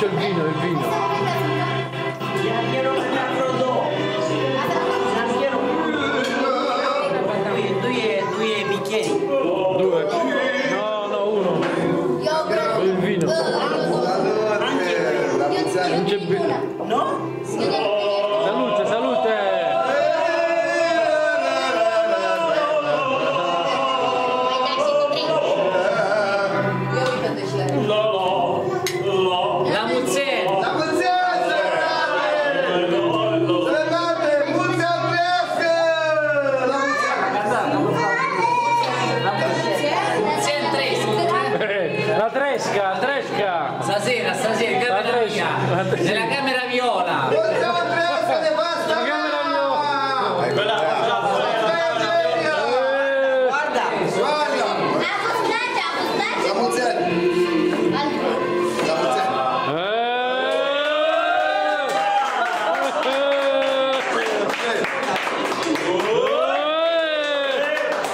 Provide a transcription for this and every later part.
il vino, il vino. Due bicchieri. Due. No, uno. Il vino. Non c'è vino. No? Salute, salute. La tresca. Stasera, camera mia. Nella camera viola. La camera viola. Guarda.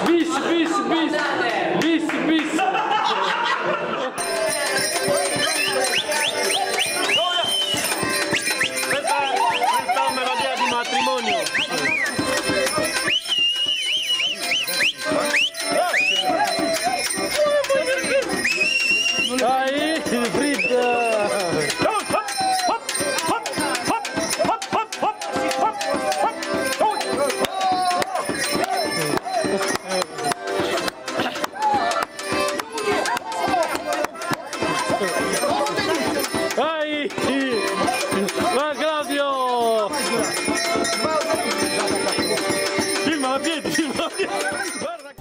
Bis. Questa è una melodia di matrimonio. Dai, Fritz. Vai! Va Claudio! Filma a piedi! Guarda!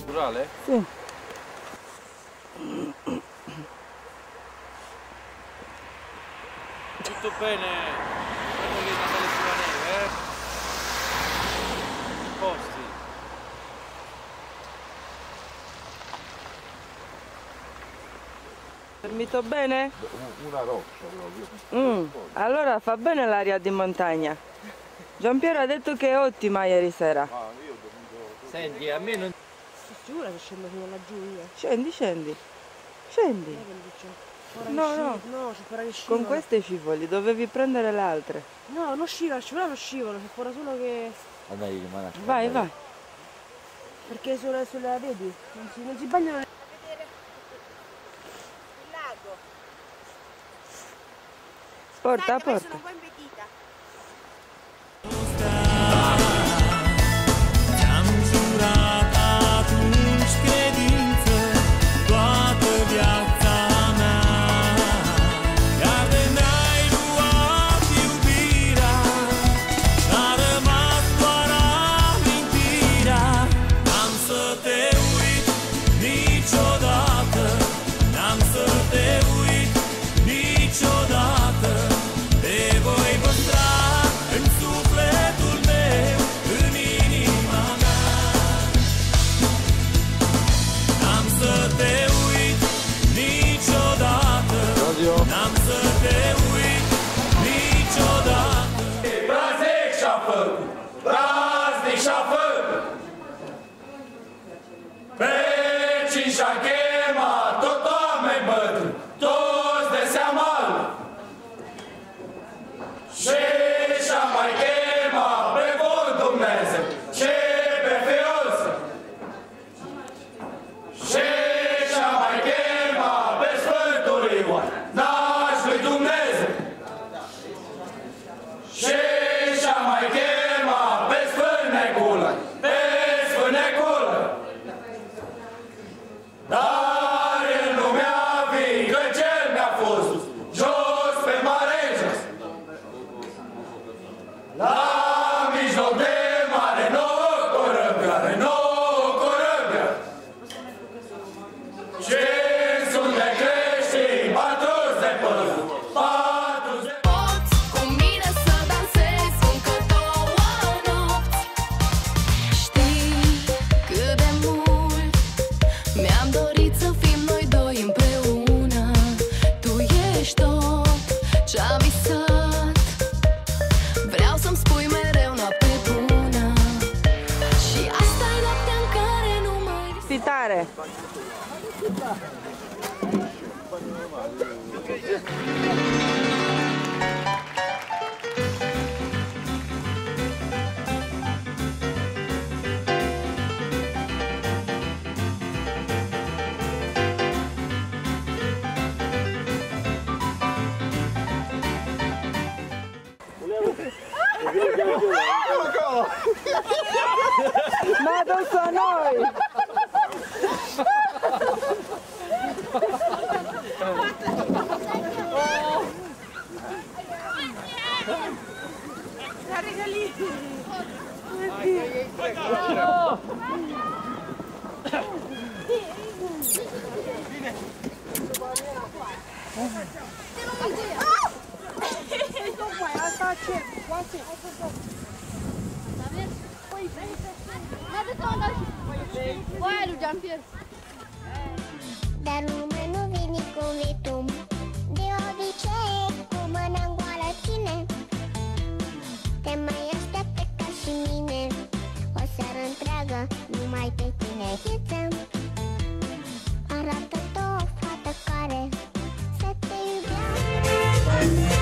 Naturale? Sì. Tutto bene? Quello che è Natale sulla neve, Posti. Dormito bene? Una roccia proprio. Allora fa bene l'aria di montagna. Giampiero ha detto che è ottima ieri sera. Io ho dormito. Senti, a me non... Sicura che scendo fino laggiù io? Scendi. No, c'è fare che con queste scivoli dovevi prendere le altre. No, non scivolo, non scivolo, c'è fuori solo che... Andai rimane. Vai. Perché sulla vedi? Non si bagnano le... Porta. Niciodată de voi păstra. Ma addosso a noi! Carica lì! Uai, lui Giampier. Dar lume nu vine cum vii tu. De obicei cu mâna în goală tine. Te mai așteaptă ca și mine. O seară întreagă numai pe tine hițăm. Arată-te o fată care să te iubească.